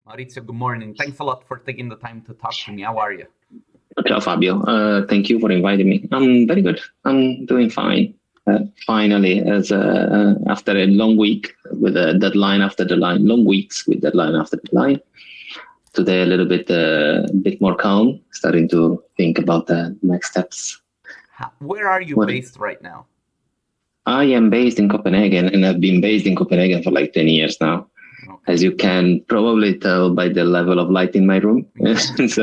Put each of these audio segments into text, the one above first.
Maurizio, good morning. Thanks a lot for taking the time to talk to me. How are you? Ciao Fabio, thank you for inviting me. I'm very good. I'm doing fine. Finally, as after a long week with a deadline after deadline, long weeks with deadline after deadline. Today a little bit more calm, starting to think about the next steps. Where are you based right now? I am based in Copenhagen, and I've been based in Copenhagen for like 10 years now. Okay. As you can probably tell by the level of light in my room, it's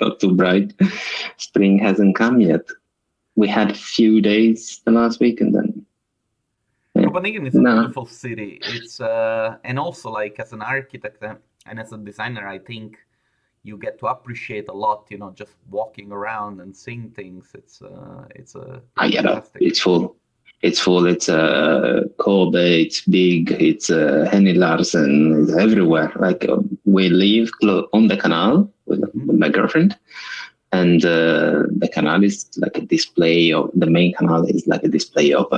not too bright. Spring hasn't come yet. We had a few days the last week, and then Copenhagen is a beautiful city. It's and also like as an architect and as a designer, I think you get to appreciate a lot. Just walking around and seeing things. It's fantastic. It's full. It's full. It's Kobe. It's big. It's Henny Larsen. It's everywhere. Like we live on the canal with my girlfriend, and the canal is like a display of the main canal is like a display of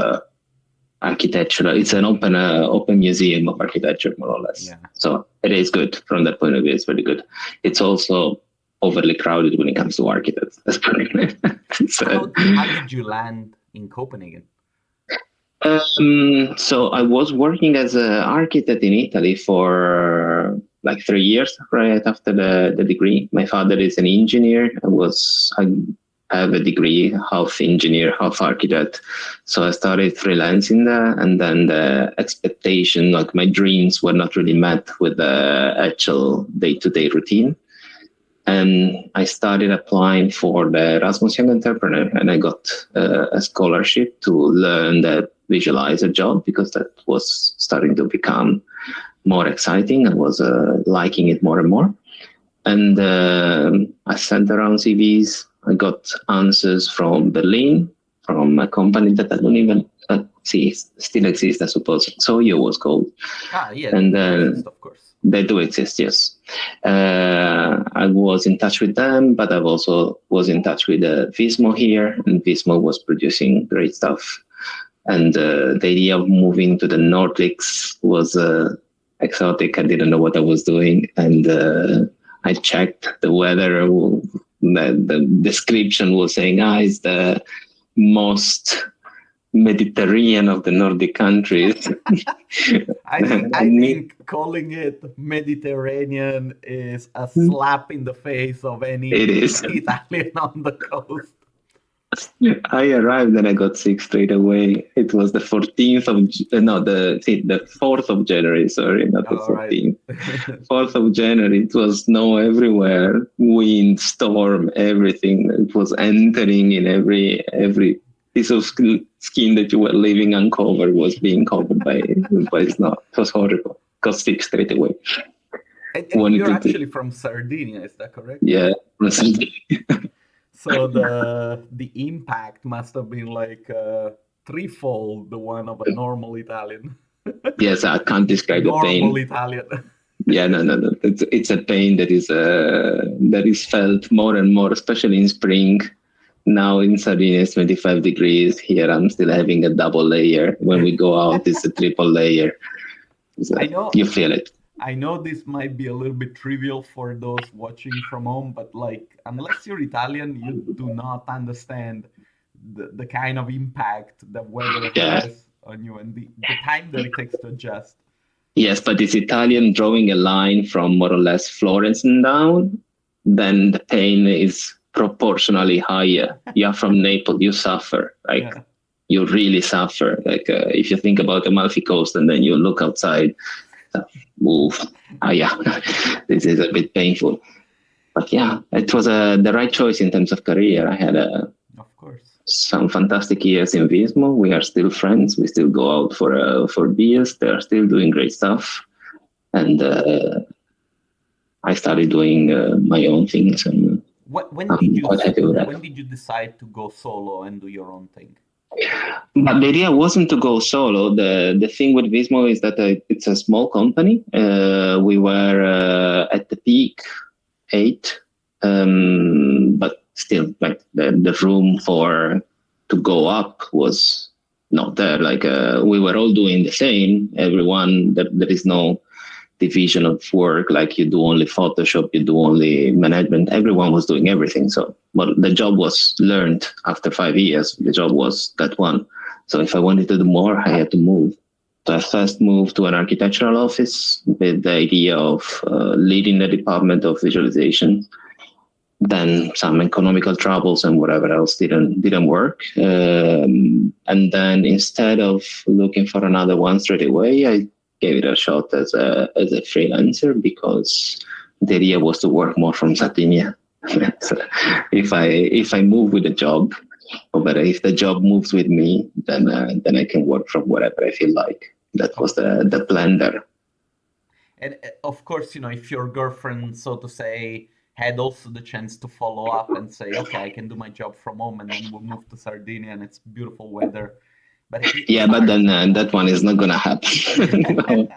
architecture. It's an open museum of architecture, more or less. Yeah. So it is good from that point of view. It's very good. It's also overly crowded when it comes to architects. How did you land in Copenhagen? So I was working as an architect in Italy for like 3 years right after the degree. My father is an engineer. I have a degree, half engineer, half architect. So I started freelancing there, and then the expectation, like my dreams were not really met with the actual day-to-day routine. And I started applying for the Erasmus Young Entrepreneur, and I got a scholarship to learn that visualize a job, because that was starting to become more exciting. I was liking it more and more. And I sent around CVs. I got answers from Berlin, from a company that I don't even see still exists, I suppose. Soyo was called. Yeah, and of course. They do exist, yes. I was in touch with them, but I also was in touch with Vismo here, and Vismo was producing great stuff. And the idea of moving to the Nordics was exotic. I didn't know what I was doing, and I checked the weather. The description was saying, it's the most Mediterranean of the Nordic countries. I think calling it Mediterranean is a slap in the face of any Italian on the coast. I arrived and I got sick straight away. It was the 4th of January, sorry, not the 14th. Right. 4th of January, it was snow everywhere, wind, storm, everything. It was entering in every piece of skin that you were leaving uncovered was being covered by snow. It was horrible. Got sick straight away. And you're actually from Sardinia, is that correct? Yeah, from Sardinia. So the impact must have been like threefold the one of a normal Italian. Yes, I can't describe the pain. Normal Italian. Yeah, no. It's a pain that is felt more and more, especially in spring. Now in Sardinia it's 25 degrees. Here I'm still having a double layer. When we go out, it's a triple layer. So I know you feel it. I know this might be a little bit trivial for those watching from home, but like, unless you're Italian, you do not understand the kind of impact that weather has on you and the time that it takes to adjust. Yes, but it's Italian drawing a line from more or less Florence and down, then the pain is proportionally higher. You're from Naples, you suffer. You really suffer. Like if you think about the Amalfi Coast and then you look outside, this is a bit painful. But yeah, it was the right choice in terms of career. I had some fantastic years in Vismo. We are still friends. We still go out for beers. They are still doing great stuff. And I started doing my own things. And when did you decide to go solo and do your own thing? But the idea wasn't to go solo. The thing with Vismo is that it's a small company. We were at the peak 8, but still, like the room to go up was not there. Like we were all doing the same. Everyone, there is no division of work, like you do only Photoshop, you do only management. Everyone was doing everything. So, but the job was learned after 5 years. The job was that one. So if I wanted to do more, I had to move. So I first moved to an architectural office with the idea of leading the department of visualization. Then some economical troubles and whatever else didn't work. And then instead of looking for another one straight away, I gave it a shot as a freelancer, because the idea was to work more from Sardinia. So if I move with the job, but if the job moves with me, then I can work from wherever I feel like. That was the plan there. And of course, if your girlfriend, so to say, had also the chance to follow up and say, okay, I can do my job from home, and then we'll move to Sardinia and it's beautiful weather. But but then that one is not gonna happen.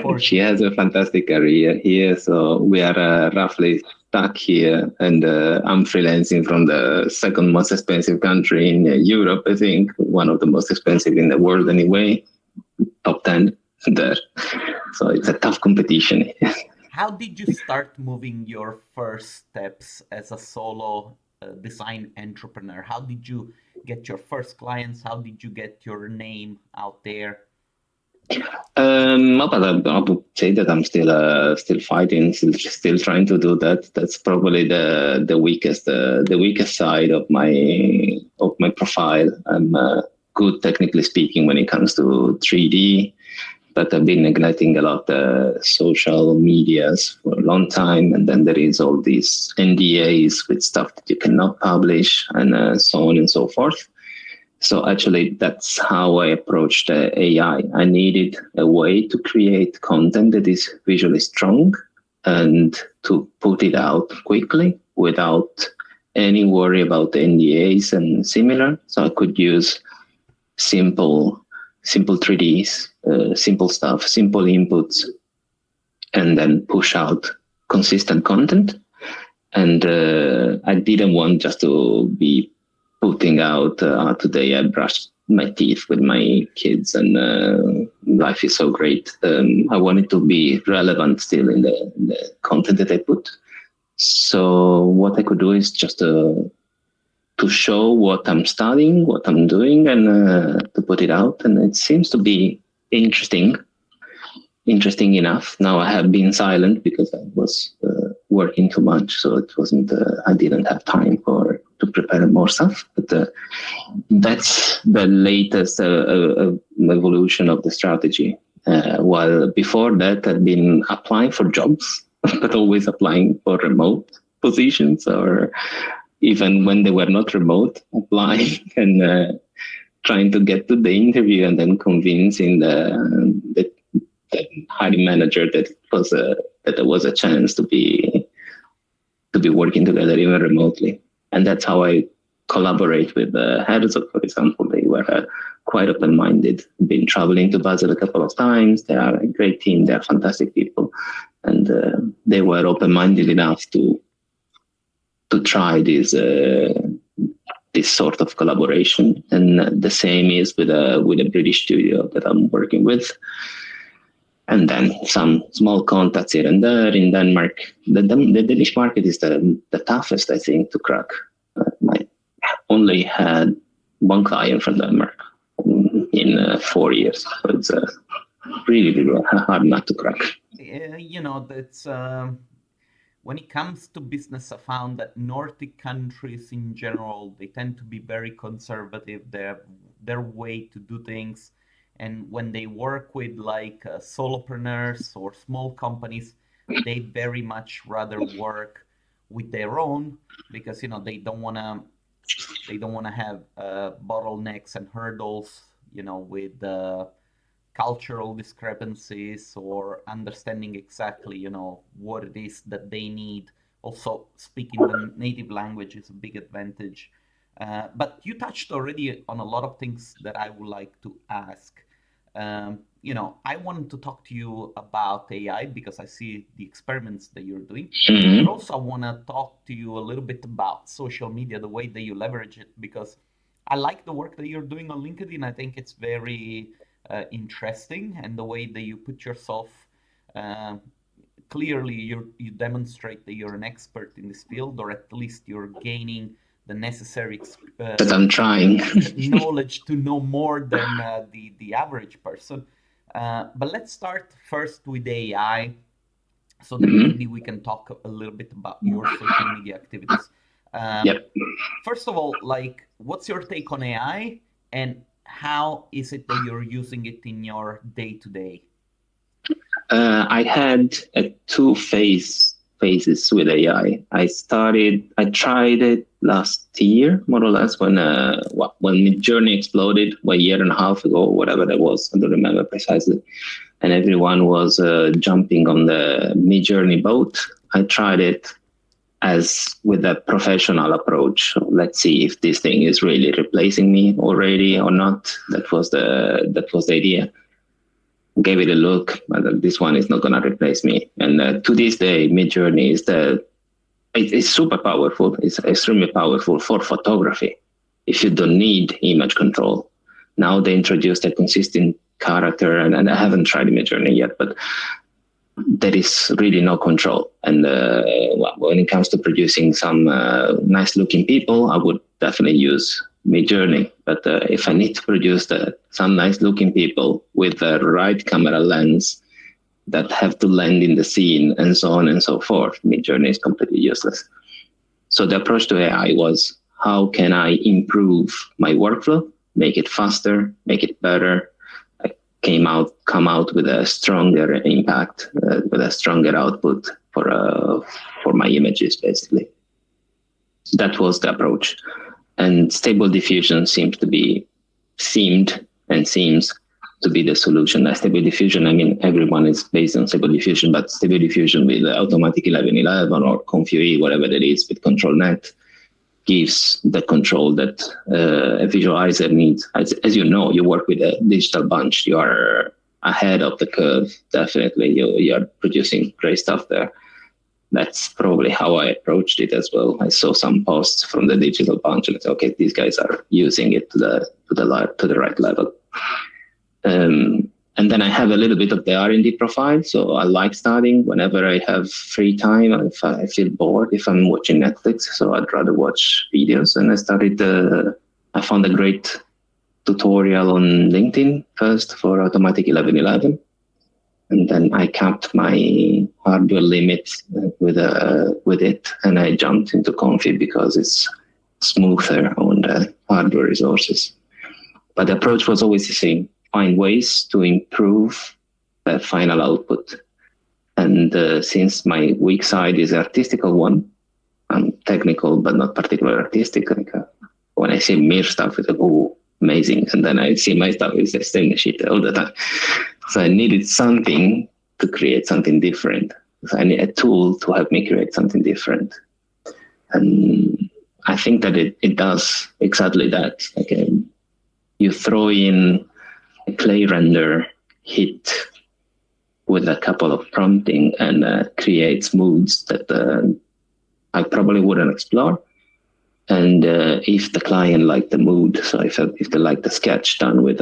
No. She has a fantastic career here, so we are roughly stuck here, and I'm freelancing from the second most expensive country in Europe, I think, one of the most expensive in the world anyway, top 10 there. So it's a tough competition. How did you start moving your first steps as a solo design entrepreneur? How did you get your first clients? How did you get your name out there? But I would say that I'm still fighting, still trying to do that. That's probably the weakest side of my profile. I'm good technically speaking when it comes to 3D, but I've been neglecting a lot social medias for a long time, and then there is all these NDAs with stuff that you cannot publish, and so on and so forth. So actually, that's how I approached AI. I needed a way to create content that is visually strong and to put it out quickly without any worry about NDAs and similar. So I could use simple 3Ds, simple stuff, simple inputs, and then push out consistent content. And I didn't want just to be putting out today I brushed my teeth with my kids and life is so great. I wanted to be relevant still in the content that I put. So what I could do is just to show what I'm studying, what I'm doing, and to put it out. And it seems to be interesting enough. Now I have been silent because I was working too much, so it wasn't. I didn't have time to prepare more stuff. But that's the latest evolution of the strategy. While before that, I'd been applying for jobs, but always applying for remote positions, or even when they were not remote, applying and trying to get to the interview, and then convincing the hiring manager that there was a chance to be working together even remotely. And that's how I collaborate with Herzog, for example. They were quite open-minded. Been traveling to Basel a couple of times. They are a great team. They are fantastic people, and they were open-minded enough to try this sort of collaboration. And the same is with a British studio that I'm working with. And then some small contacts here and there in Denmark. The Danish market is the toughest, I think, to crack. I only had one client from Denmark in 4 years. So it's really, really hard not to crack. That's when it comes to business, I found that Nordic countries in general, they tend to be very conservative. Their way to do things. And when they work with like solopreneurs or small companies, they very much rather work with their own, because they don't want to have bottlenecks and hurdles, with cultural discrepancies, or understanding exactly what it is that they need. Also, speaking the native language is a big advantage. But you touched already on a lot of things that I would like to ask. I wanted to talk to you about AI because I see the experiments that you're doing. Mm-hmm. But also I want to talk to you a little bit about social media, the way that you leverage it, because I like the work that you're doing on LinkedIn. I think it's very interesting, and the way that you put yourself Clearly you demonstrate that you're an expert in this field, or at least you're gaining the necessary That I'm trying. knowledge to know more than the average person. But let's start first with AI, so then maybe we can talk a little bit about your social media activities. Yep. First of all, like, what's your take on AI, and how is it that you're using it in your day-to-day? I had two phases with AI. I tried it last year, more or less, when Midjourney exploded a year and a half ago, whatever that was. I don't remember precisely. And everyone was jumping on the Midjourney boat. I tried it as with a professional approach. Let's see if this thing is really replacing me already or not. That was the idea. Gave it a look, but this one is not going to replace me. And to this day, Midjourney it's super powerful. It's extremely powerful for photography. If you don't need image control. Now they introduced a consistent character, and I haven't tried Midjourney yet, but there is really no control. And when it comes to producing some nice looking people, I would definitely use Midjourney. But if I need to produce some nice looking people with the right camera lens that have to land in the scene and so on and so forth, Midjourney is completely useless. So the approach to AI was, how can I improve my workflow, make it faster, make it better, come out with a stronger impact, with a stronger output for my images, basically. That was the approach. And Stable Diffusion seems to be the solution. Stable Diffusion, I mean, everyone is based on Stable Diffusion, but Stable Diffusion with Automatic 1111 or ConfUE, whatever that is, with ControlNet, gives the control that a visualizer needs. As you know, you work with a digital bunch. You are ahead of the curve, definitely. You are producing great stuff there. That's probably how I approached it as well. I saw some posts from the digital bunch and I said, okay, these guys are using it to the right level. And then I have a little bit of the R&D profile. So I like studying whenever I have free time. If I feel bored, if I'm watching Netflix, so I'd rather watch videos. And I found a great tutorial on LinkedIn first for Automatic 1111. And then I capped my hardware limit with it, and I jumped into Confi because it's smoother on the hardware resources. But the approach was always the same: find ways to improve the final output. And since my weak side is the artistical one, I'm technical but not particularly artistic. Like, when I see Mir stuff, it's like, oh, amazing. And then I see my stuff, it's the same shit all the time. So I needed something to create something different. So I need a tool to help me create something different. And I think that it does exactly that. Like, you throw in a clay render, hit with a couple of prompting, and creates moods that I probably wouldn't explore. And if the client liked the mood, so if they like the sketch done with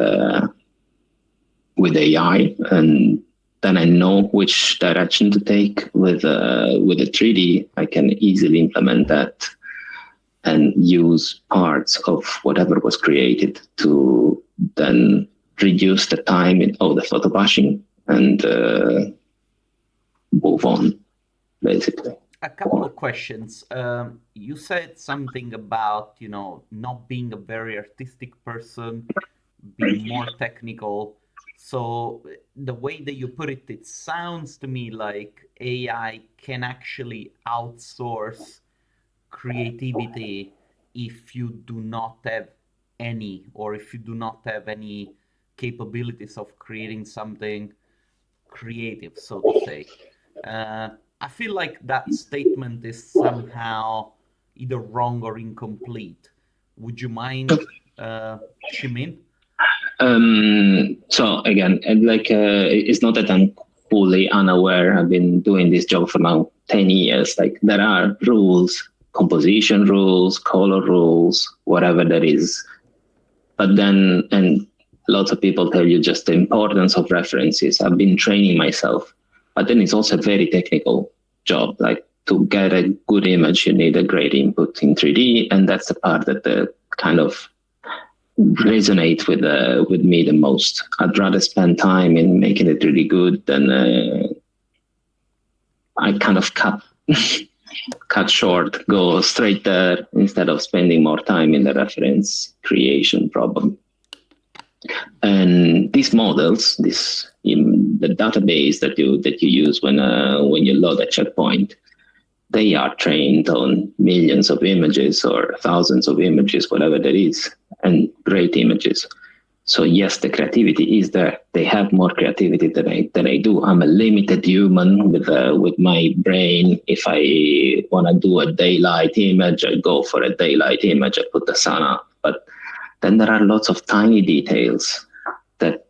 AI, and then I know which direction to take with a 3D, I can easily implement that and use parts of whatever was created to then reduce the time in all the photo bashing and move on, basically. A couple of questions. You said something about, not being a very artistic person, being more technical. So the way that you put it, it sounds to me like AI can actually outsource creativity if you do not have any, or if you do not have any capabilities of creating something creative, so to say. I feel like that statement is somehow either wrong or incomplete. Would you mind chiming in? So again, it's not that I'm fully unaware. I've been doing this job for now 10 years. Like, there are rules, composition rules, color rules, whatever that is. But then, and lots of people tell you just the importance of references. I've been training myself. But then it's also a very technical job. Like to get a good image, you need a great input in 3D, and that's the part that kind of resonate with me the most. I'd rather spend time in making it really good than I kind of cut short, go straight there instead of spending more time in the reference creation problem. And these models, the database that you use when you load a checkpoint, they are trained on millions of images or thousands of images, whatever that is, and great images. So yes, the creativity is there. They have more creativity than I do. I'm a limited human with my brain. If I want to do a daylight image, I go for a daylight image. I put the sun up. But then there are lots of tiny details that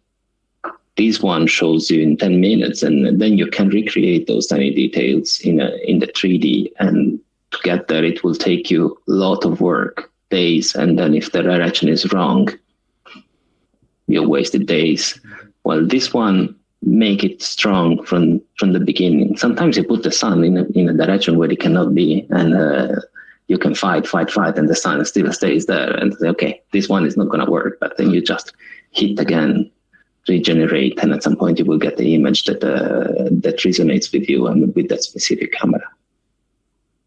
this one shows you in 10 minutes, and then you can recreate those tiny details in the 3D. And to get there, it will take you a lot of work, days. And then if the direction is wrong, you wasted days. Well, this one make it strong from the beginning. Sometimes you put the sun in a direction where it cannot be, and you can fight, and the sun still stays there. And say, okay, this one is not going to work. But then you just hit again, regenerate, and at some point you will get the image that resonates with you and with that specific camera.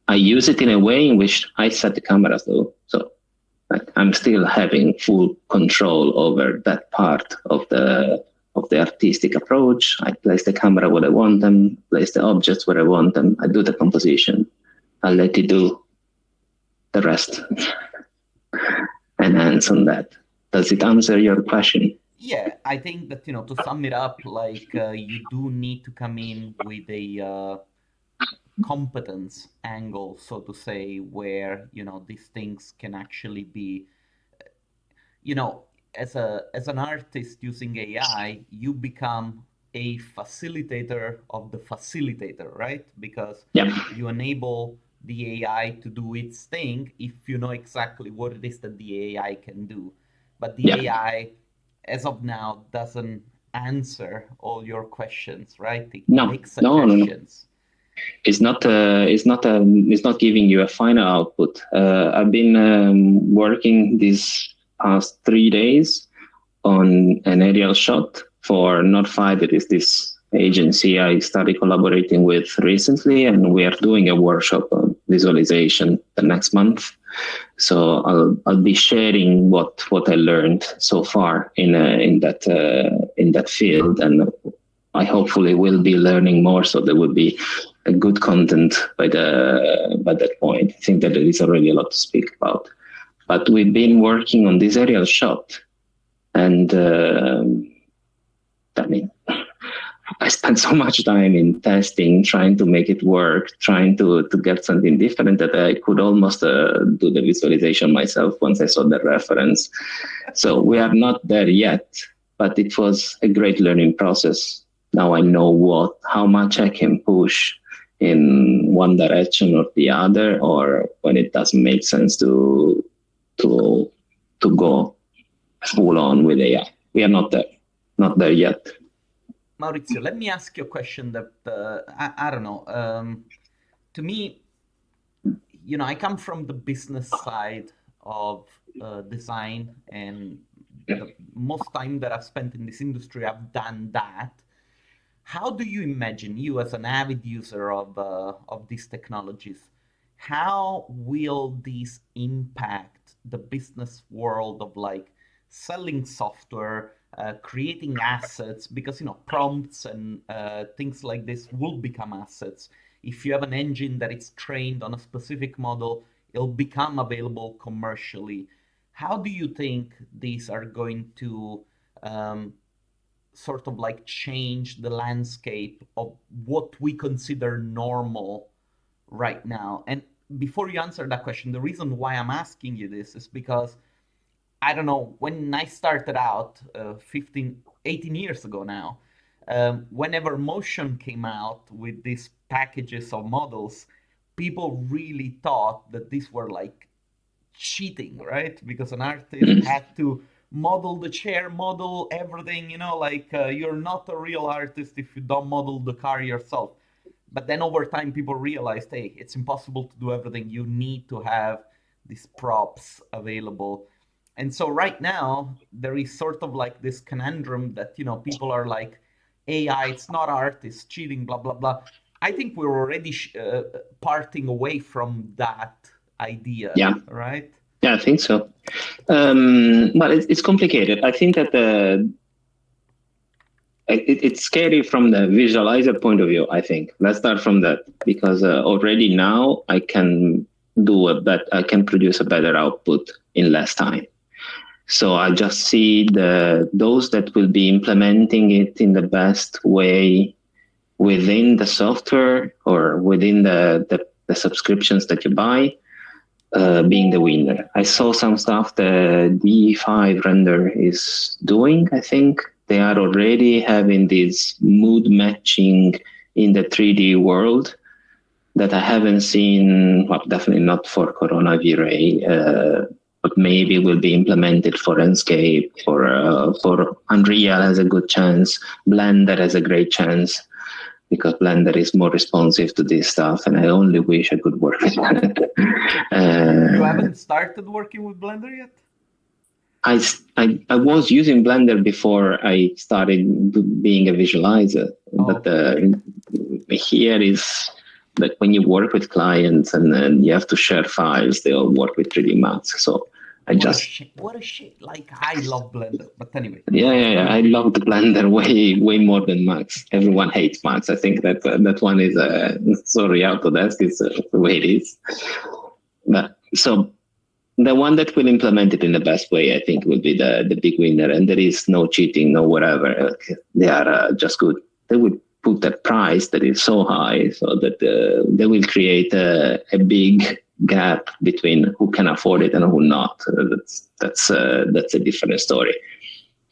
I use it in a way in which I set the cameras though, so I'm still having full control over that part of the artistic approach. I place the camera where I want them, place the objects where I want them. I do the composition. I'll let it do the rest. Enhance on that. Does it answer your question? Yeah, I think that, to sum it up, like you do need to come in with a competence angle, so to say, where, these things can actually be, as an artist using AI, you become a facilitator of the facilitator, right? Because you enable the AI to do its thing if you know exactly what it is that the AI can do. But the AI, as of now, doesn't answer all your questions, right? It makes suggestions. No. It's not giving you a final output. I've been working these past 3 days on an aerial shot for Not5. It is this agency I started collaborating with recently, and we are doing a workshop on visualization the next month. So I'll be sharing what I learned so far in that field, and I hopefully will be learning more, so there will be a good content by that point. I think that there is already a lot to speak about. But we've been working on this aerial shot, and I spent so much time in testing, trying to make it work, trying to get something different, that I could almost do the visualization myself once I saw the reference. So we are not there yet, but it was a great learning process. Now I know how much I can push in one direction or the other, or when it doesn't make sense to go full on with AI. We are not there yet. Maurizio, let me ask you a question that I don't know. To me, I come from the business side of design, and the most time that I've spent in this industry, I've done that. How do you imagine, you as an avid user of these technologies, how will these impact the business world of like selling software, creating assets? Because prompts and things like this will become assets. If you have an engine that is trained on a specific model, it'll become available commercially. How do you think these are going to sort of like change the landscape of what we consider normal right now? And before you answer that question, the reason why I'm asking you this is because I don't know, when I started out 18 years ago now, whenever Motion came out with these packages of models, people really thought that these were like cheating, right? Because an artist had to model the chair, model everything, like you're not a real artist if you don't model the car yourself. But then over time, people realized, hey, it's impossible to do everything. You need to have these props available. And so right now, there is sort of like this conundrum that, people are like, AI, it's not art, it's cheating, blah, blah, blah. I think we're already parting away from that idea, Yeah. right? Yeah, I think so. But it's complicated. I think that it's scary from the visualizer point of view, I think. Let's start from that, because already now I can I can produce a better output in less time. So I just see those that will be implementing it in the best way within the software or within the subscriptions that you buy, being the winner. I saw some stuff the D5 render is doing, I think. They are already having this mood matching in the 3D world that I haven't seen, well, definitely not for Corona V-Ray, but maybe will be implemented for Enscape, for Unreal has a good chance, Blender has a great chance, because Blender is more responsive to this stuff, and I only wish I could work with that. You haven't started working with Blender yet? I was using Blender before I started being a visualizer, but here is like when you work with clients and then you have to share files, they all work with 3D Max. So what a shit! Like, I love Blender, but anyway. Yeah. I love the Blender way more than Max. Everyone hates Max. I think that one is sorry, Autodesk is the way it is. But so the one that will implement it in the best way, I think, will be the big winner. And there is no cheating, no whatever. They are just good. They will put that price that is so high so that they will create a big gap between who can afford it and who not. That's a different story.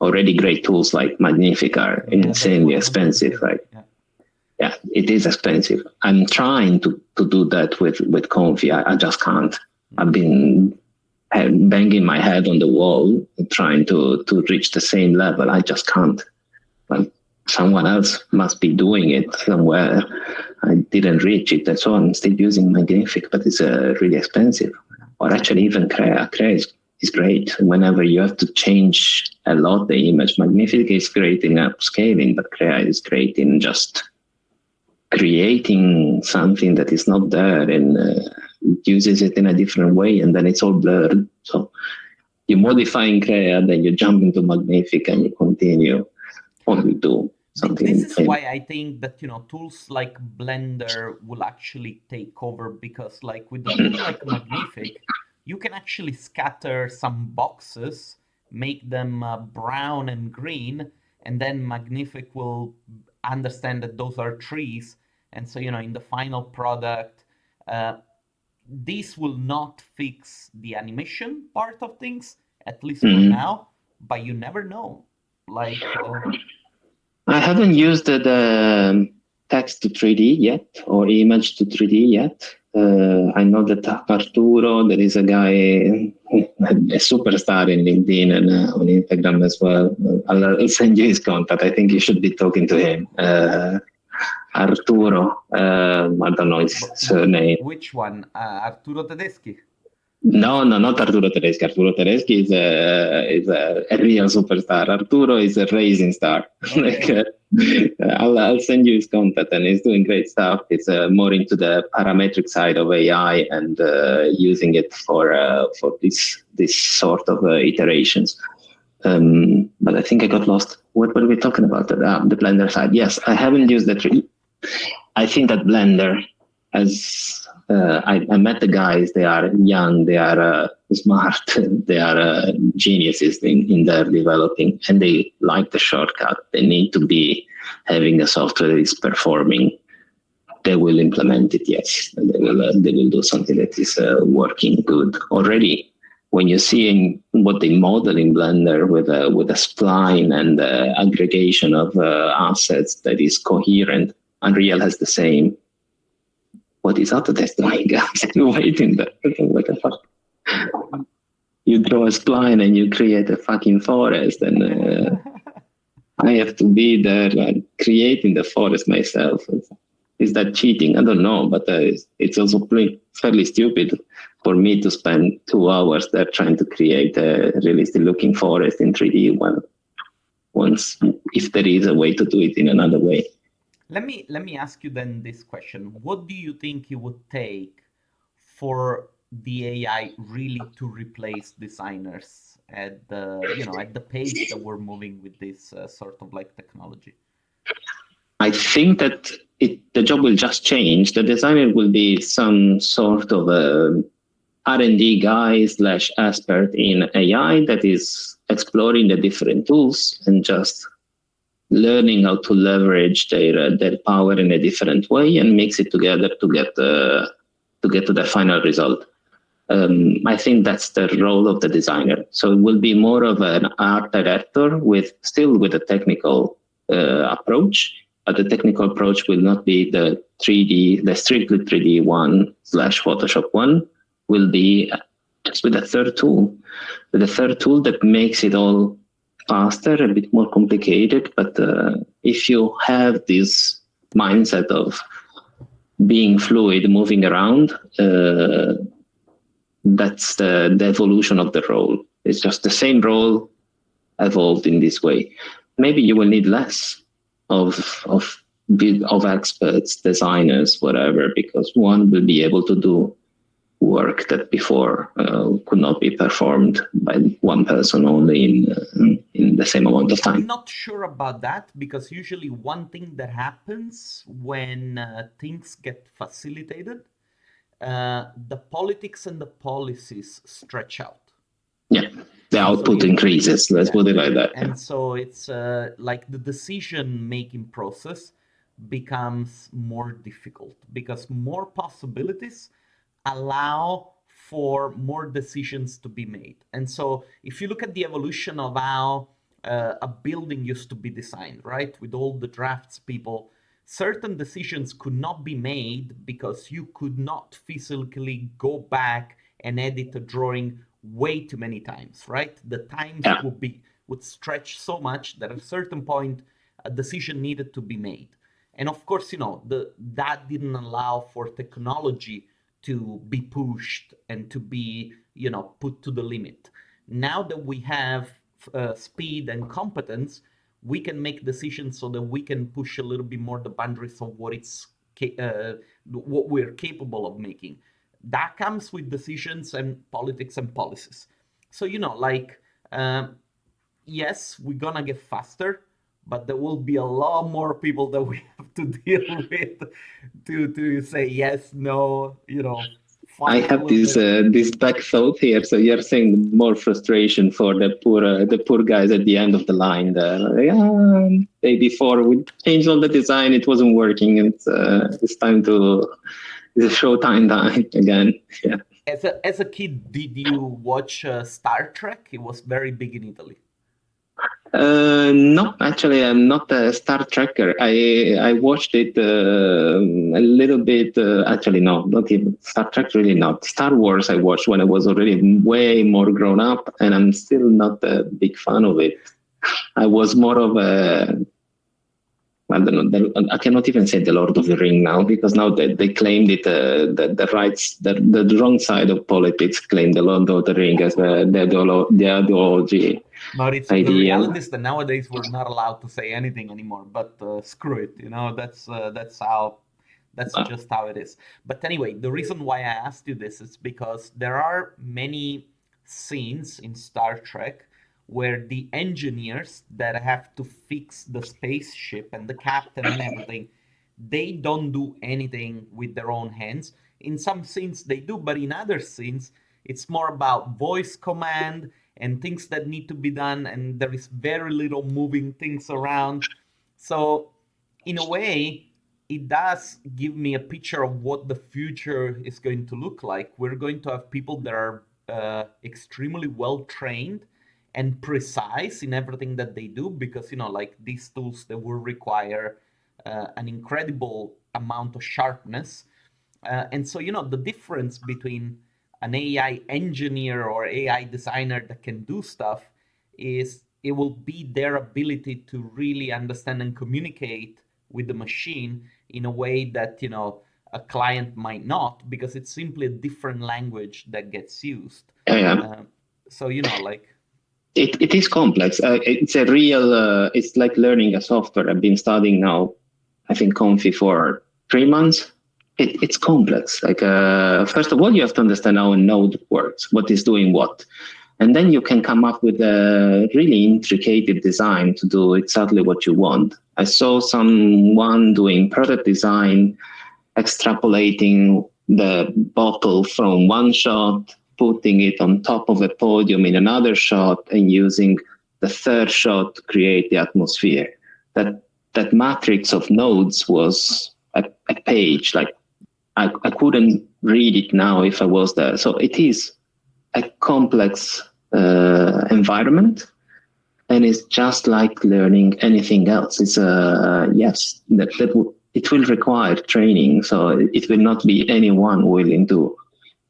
Already great tools like Magnific are insanely expensive, right? Yeah, it is expensive. I'm trying to do that with Confi. I just can't. I've been banging my head on the wall trying to reach the same level. I just can't. Well, someone else must be doing it somewhere. I didn't reach it, and so I'm still using Magnific, but it's really expensive. Or actually even Crea. Crea is great. Whenever you have to change a lot the image, Magnific is great in upscaling, but Crea is great in just creating something that is not there and uses it in a different way, and then it's all blurred. So you modify in Crea, then you jump into Magnific and you continue, or you do something. This is why I think that tools like Blender will actually take over, because like with the tool like Magnific, you can actually scatter some boxes, make them brown and green, and then Magnific will understand that those are trees, and so in the final product, this will not fix the animation part of things, at least for now, but you never know. Like I haven't used the text to 3D yet, or image to 3D yet. I know that Arturo, there is a guy, a superstar in LinkedIn and on Instagram as well. I'll send you his contact. I think you should be talking to him. Arturo, I don't know his surname. Which one? Arturo Tedeschi? No, not Arturo Tedeschi. Arturo Tedeschi is a real superstar. Arturo is a rising star. Okay. I'll send you his contact, and he's doing great stuff. It's more into the parametric side of AI and using it for this sort of iterations. But I think I got lost. What were we talking about? The Blender side. Yes, I haven't used the tree. I think that Blender, as I met the guys, they are young, they are smart, they are geniuses in their developing, and they like the shortcut. They need to be having a software that is performing. They will implement it, yes. They will do something that is working good already. When you see what they model in Blender with a spline and aggregation of assets that is coherent, Unreal has the same. What is Autodesk doing? I'm waiting there. What the fuck? you draw a spline and you create a fucking forest, and I have to be there creating the forest myself. Is that cheating? I don't know, but it's also fairly stupid for me to spend 2 hours there trying to create a realistic looking forest in 3D once, if there is a way to do it in another way. Let me ask you then this question. What do you think it would take for the AI really to replace designers at the pace that we're moving with this sort of like technology? I think that the job will just change. The designer will be some sort of a R&D guy / expert in AI that is exploring the different tools and just learning how to leverage their power in a different way and mix it together to get to the final result. I think that's the role of the designer. So it will be more of an art director with a technical approach, but the technical approach will not be the strictly 3D one / Photoshop one. Will be just with a third tool, that makes it all faster, a bit more complicated. But if you have this mindset of being fluid, moving around, that's the evolution of the role. It's just the same role evolved in this way. Maybe you will need less of experts, designers, whatever, because one will be able to do work that before could not be performed by one person only in the same amount of time. I'm not sure about that, because usually one thing that happens when things get facilitated, the politics and the policies stretch out. Yeah, the output increases. Let's put it like that. And so it's like the decision-making process becomes more difficult because more possibilities allow for more decisions to be made. And so if you look at the evolution of how a building used to be designed, right, with all the drafts people, certain decisions could not be made because you could not physically go back and edit a drawing way too many times, right? The times would stretch so much that at a certain point a decision needed to be made. And of course, that didn't allow for technology to be pushed and to be, put to the limit. Now that we have speed and competence, we can make decisions so that we can push a little bit more the boundaries of what we're capable of making. That comes with decisions and politics and policies. So, yes, we're gonna get faster, but there will be a lot more people that we have to deal with to say yes, no, I have this back thought here. So you're saying more frustration for the poor guys at the end of the line. Before we changed all the design, it wasn't working. It's time to it's showtime time again. Yeah. As a kid, did you watch Star Trek? It was very big in Italy. No, actually, I'm not a Star Trekker. I watched it a little bit. Actually, no, not even Star Trek. Really not. Star Wars I watched when I was already way more grown up, and I'm still not a big fan of it. I was more of a I don't know. I cannot even say the Lord of the Ring now, because now they claimed it. The rights, the wrong side of politics claimed the Lord of the Ring as the ideology. Maurizo, the reality is that nowadays we're not allowed to say anything anymore. But screw it, that's just how it is. But anyway, the reason why I asked you this is because there are many scenes in Star Trek where the engineers that have to fix the spaceship and the captain and everything, they don't do anything with their own hands. In some scenes they do, but in other scenes it's more about voice command and things that need to be done, and there is very little moving things around. So in a way, it does give me a picture of what the future is going to look like. We're going to have people that are extremely well trained and precise in everything that they do, because like these tools, they will require an incredible amount of sharpness, and so the difference between an AI engineer or AI designer that can do stuff, is it will be their ability to really understand and communicate with the machine in a way that, a client might not, because it's simply a different language that gets used. Yeah. So, like... It is complex. It's a real, it's like learning a software. I've been studying now, I think, Confi for 3 months. It's complex. Like, first of all, you have to understand how a node works, what is doing what. And then you can come up with a really intricate design to do exactly what you want. I saw someone doing product design, extrapolating the bottle from one shot, putting it on top of a podium in another shot, and using the third shot to create the atmosphere. That matrix of nodes was a page. Like, I couldn't read it now if I was there. So it is a complex environment, and it's just like learning anything else. It's yes, it will require training. So it will not be anyone willing to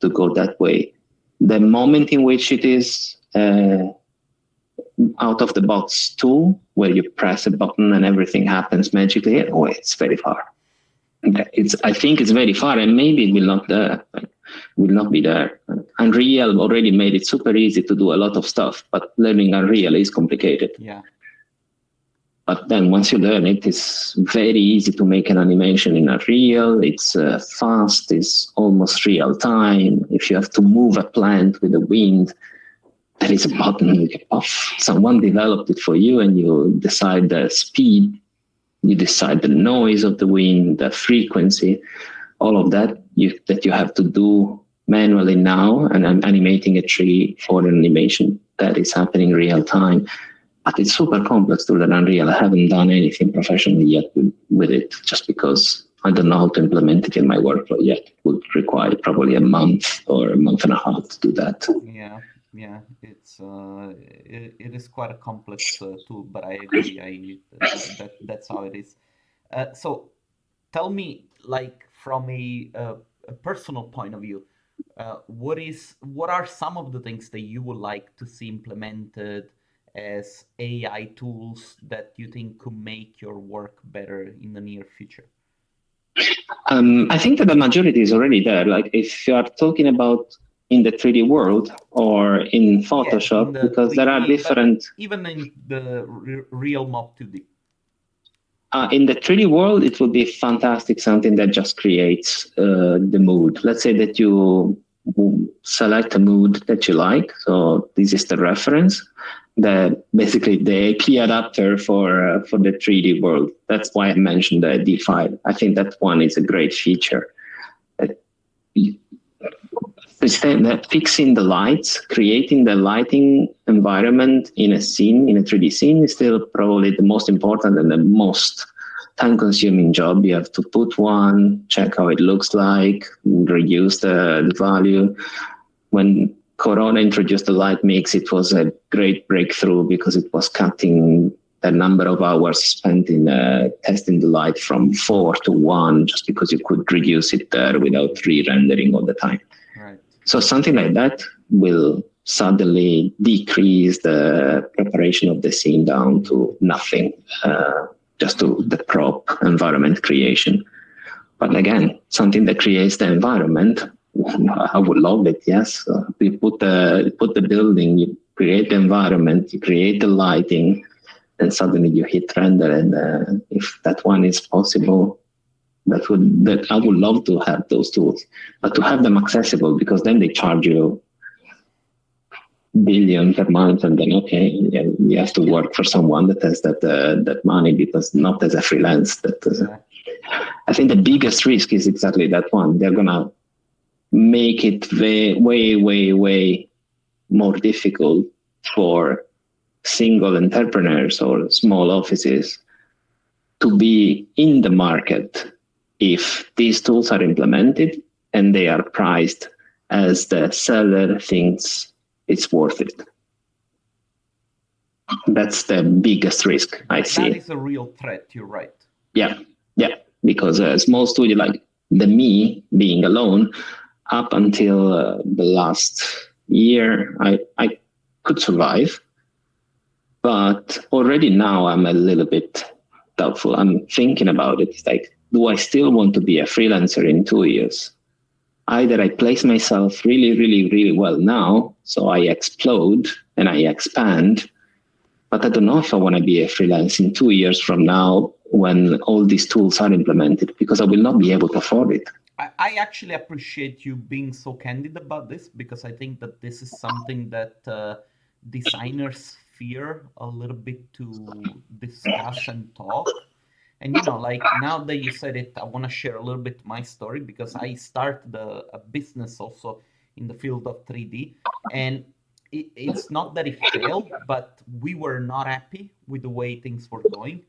go that way. The moment in which it is out of the box tool, where you press a button and everything happens magically, it's very far. I think it's very far, and maybe it will not be there. Unreal already made it super easy to do a lot of stuff, but learning Unreal is complicated. Yeah. But then once you learn it, it's very easy to make an animation in Unreal. It's fast, it's almost real time. If you have to move a plant with the wind, there is a button, you get off. Someone developed it for you, and you decide the speed, you decide the noise of the wind, the frequency, all of that that you have to do manually now. And I'm animating a tree for an animation that is happening real time. But it's super complex to learn Unreal. I haven't done anything professionally yet with it, just because I don't know how to implement it in my workflow yet. It would require probably a month or a month and a half to do that. Yeah, it's it is quite a complex tool, but I agree. That's how it is. So, tell me, like, from a personal point of view, what are some of the things that you would like to see implemented as AI tools that you think could make your work better in the near future? I think that the majority is already there. Like, if you are talking about in the 3D world or in Photoshop, because 3D, there are different... Even in the realm of 2D. In the 3D world, it would be fantastic, something that just creates the mood. Let's say that you select a mood that you like. So this is the reference, basically the key adapter for the 3D world. That's why I mentioned the D file. I think that one is a great feature. Fixing the lights, creating the lighting environment in a scene, in a 3D scene, is still probably the most important and the most time-consuming job. You have to put one, check how it looks like, reduce the value. When Corona introduced the light mix, it was a great breakthrough because it was cutting the number of hours spent in testing the light from 4 to 1, just because you could reduce it there without re-rendering all the time. Right. So something like that will suddenly decrease the preparation of the scene down to nothing, just to the prop environment creation. But again, something that creates the environment, I would love it. Yes, you put the building, you create the environment, you create the lighting, and suddenly you hit render. And if that one is possible, that I would love to have those tools, but to have them accessible, because then they charge you billion per month, and then you have to work for someone that has that money, because not as a freelance. I think the biggest risk is exactly that one. They're gonna make it way more difficult for single entrepreneurs or small offices to be in the market if these tools are implemented and they are priced as the seller thinks it's worth it. That's the biggest risk I see. That is a real threat, you're right. Yeah, because a small studio like me being alone, up until the last year, I could survive. But already now I'm a little bit doubtful. I'm thinking about it. It's like, do I still want to be a freelancer in 2 years? Either I place myself really, really, really well now, so I explode and I expand, but I don't know if I want to be a freelance in 2 years from now when all these tools are implemented, because I will not be able to afford it. I actually appreciate you being so candid about this, because I think that this is something that designers fear a little bit to discuss and talk. And like now that you said it, I want to share a little bit my story, because I started a business also in the field of 3D, and it's not that it failed, but we were not happy with the way things were going.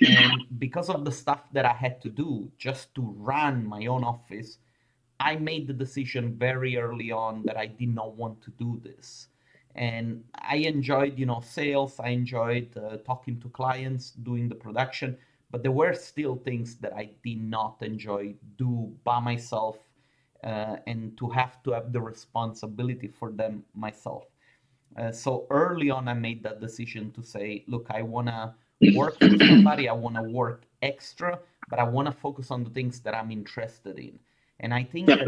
And because of the stuff that I had to do just to run my own office, I made the decision very early on that I did not want to do this. And I enjoyed, sales. I enjoyed talking to clients, doing the production, but there were still things that I did not enjoy do by myself, and to have the responsibility for them myself. So early on, I made that decision to say, look, I want to work for somebody, I want to work extra, but I want to focus on the things that I'm interested in. And I think that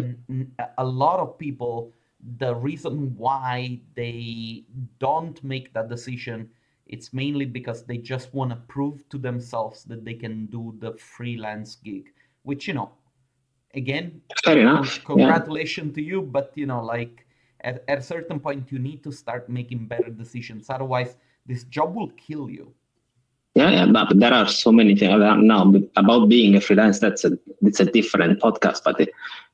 a lot of people, the reason why they don't make that decision, it's mainly because they just want to prove to themselves that they can do the freelance gig, which, again, fair enough. Congratulations to you, but like at a certain point you need to start making better decisions, otherwise this job will kill you. Yeah, but there are so many things now about being a freelance. It's a different podcast, but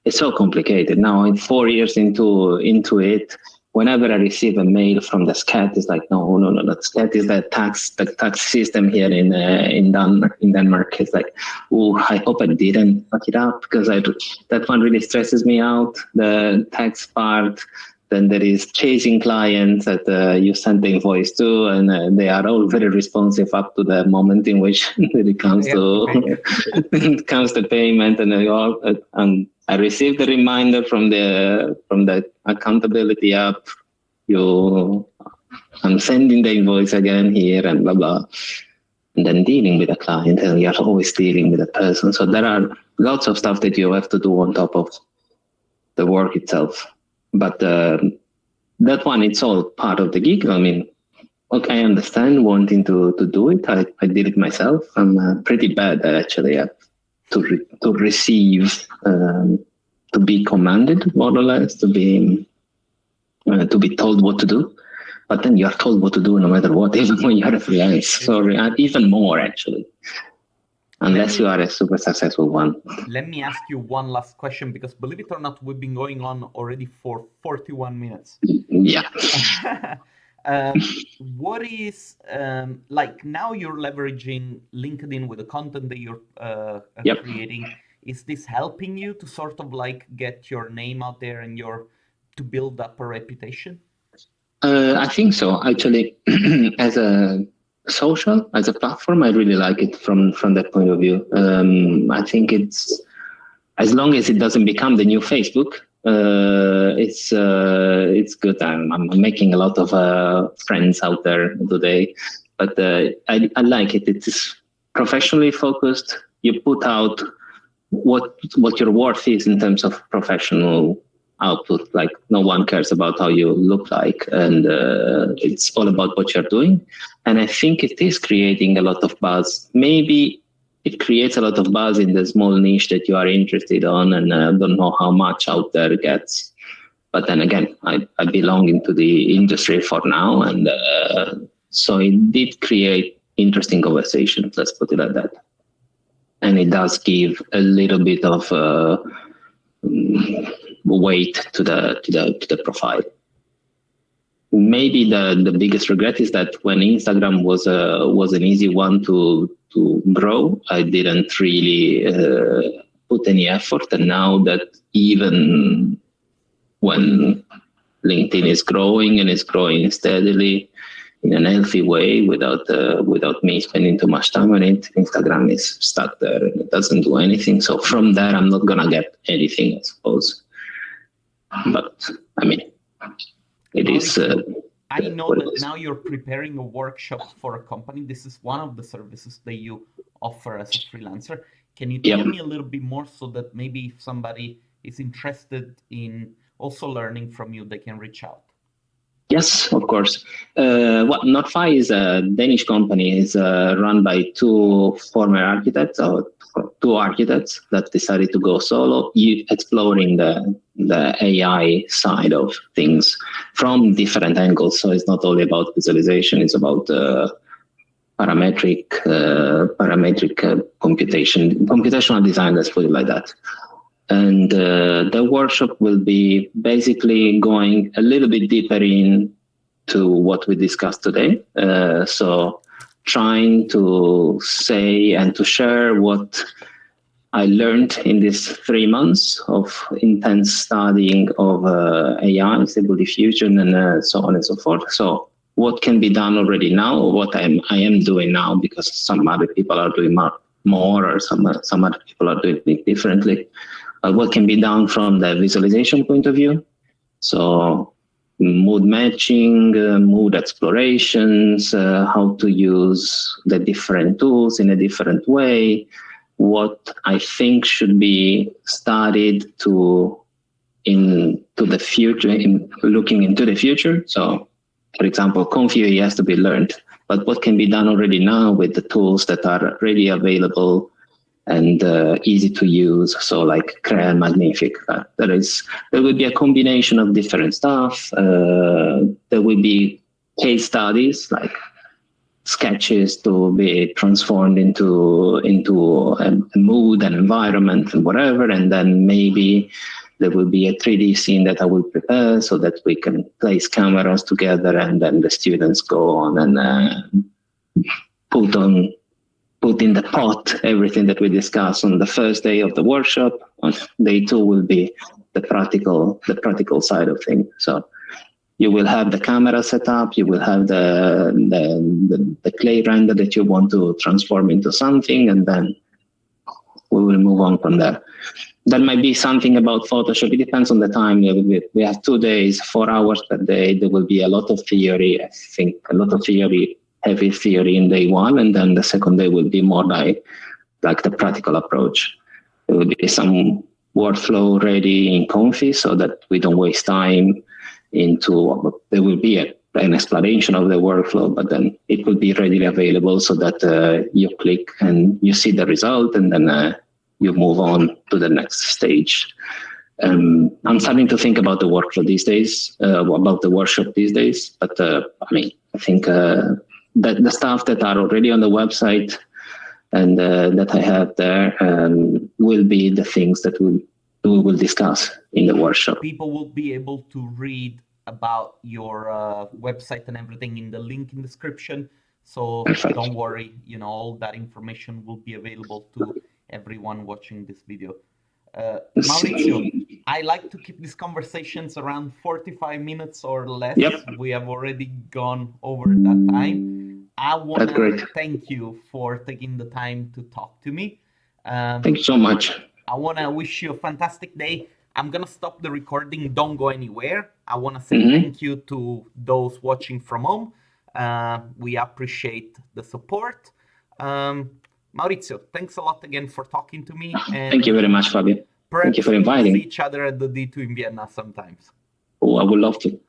it's so complicated now. In 4 years into it, whenever I receive a mail from the SCAT, it's like, no, the SCAT is the tax system here in Denmark. It's like, oh, I hope I didn't fuck it up, because that one really stresses me out. The tax part. Then there is chasing clients that you send the invoice to, and they are all very responsive up to the moment in which it comes to payment. And I received the reminder from the accountability app. I'm sending the invoice again here and blah blah, and then dealing with the client, and you're always dealing with the person. So there are lots of stuff that you have to do on top of the work itself. But that one, it's all part of the gig. I mean, okay, I understand wanting to do it. I did it myself. I'm pretty bad actually at to receive, to be commanded, more or less, to be told what to do. But then you're told what to do no matter what, even when you're a freelance. So even more actually. Unless you are a super successful one. Let me ask you one last question, because believe it or not, we've been going on already for 41 minutes. Yeah. What is, like now you're leveraging LinkedIn with the content that you're creating. Is this helping you to sort of like get your name out there and to build up a reputation? I think so. Actually, as a platform, I really like it from that point of view. I think it's, as long as it doesn't become the new Facebook, it's good. I'm making a lot of friends out there today, but I like it. It's professionally focused. You put out what your worth is in terms of professional output. Like, no one cares about how you look like, and it's all about what you're doing. And I think it is creating a lot of buzz. Maybe it creates a lot of buzz in the small niche that you are interested on, and I don't know how much out there it gets. But then again, I belong into the industry for now, and so it did create interesting conversations, let's put it like that. And it does give a little bit of weight to the profile. Maybe the biggest regret is that when Instagram was an easy one to grow, I didn't really put any effort. And now that even when LinkedIn is growing, and it's growing steadily in a healthy way without me spending too much time on it, Instagram is stuck there and it doesn't do anything. So from there, I'm not gonna get anything, I suppose. But I mean, it is. I know that now you're preparing a workshop for a company. This is one of the services that you offer as a freelancer. Can you tell me a little bit more so that maybe if somebody is interested in also learning from you, they can reach out? Yes, of course. Not5 is a Danish company. It's run by two former architects, or two architects that decided to go solo, exploring the AI side of things from different angles. So it's not only about visualization; it's about parametric computational design. Let's put it like that. And the workshop will be basically going a little bit deeper into what we discussed today. So trying to say and to share what I learned in these 3 months of intense studying of AI, stable diffusion, and so on and so forth. So what can be done already now, or what I am doing now, because some other people are doing more, or some other people are doing it differently. What can be done from the visualization point of view. So mood matching, mood explorations, how to use the different tools in a different way, what I think should be studied into the future, looking into the future. So, for example, Config has to be learned, but what can be done already now with the tools that are already available and easy to use. So like Crea Magnific, there will be a combination of different stuff. There will be case studies, like sketches to be transformed into a mood and environment and whatever. And then maybe there will be a 3D scene that I will prepare so that we can place cameras together, and then the students go on and put in the pot everything that we discuss on the first day of the workshop. On day 2 will be the practical side of things. So you will have the camera set up, you will have the clay render that you want to transform into something, and then we will move on from there. There might be something about Photoshop. It depends on the time. We have 2 days, 4 hours per day. There will be a lot of theory, I think, heavy theory in day 1, and then the second day will be more like the practical approach. There will be some workflow ready in Config so that we don't waste time there will be an explanation of the workflow, but then it will be readily available so that you click and you see the result, and then you move on to the next stage. I'm starting to think about the workflow these days, about the workshop these days, but I think that the stuff that are already on the website and that I have there will be the things that we will discuss in the workshop. People will be able to read about your website and everything in the link in the description. So Perfect. Don't worry, all that information will be available to everyone watching this video. Maurizio, I like to keep these conversations around 45 minutes or less. Yep. We have already gone over that time. I want to thank you for taking the time to talk to me. Thank you so much. I want to wish you a fantastic day. I'm going to stop the recording. Don't go anywhere. I want to say thank you to those watching from home. We appreciate the support. Maurizio, thanks a lot again for talking to me. And thank you very much, Fabio. Thank you for inviting me. See each other at the D2 in Vienna sometimes. Oh, I would love to.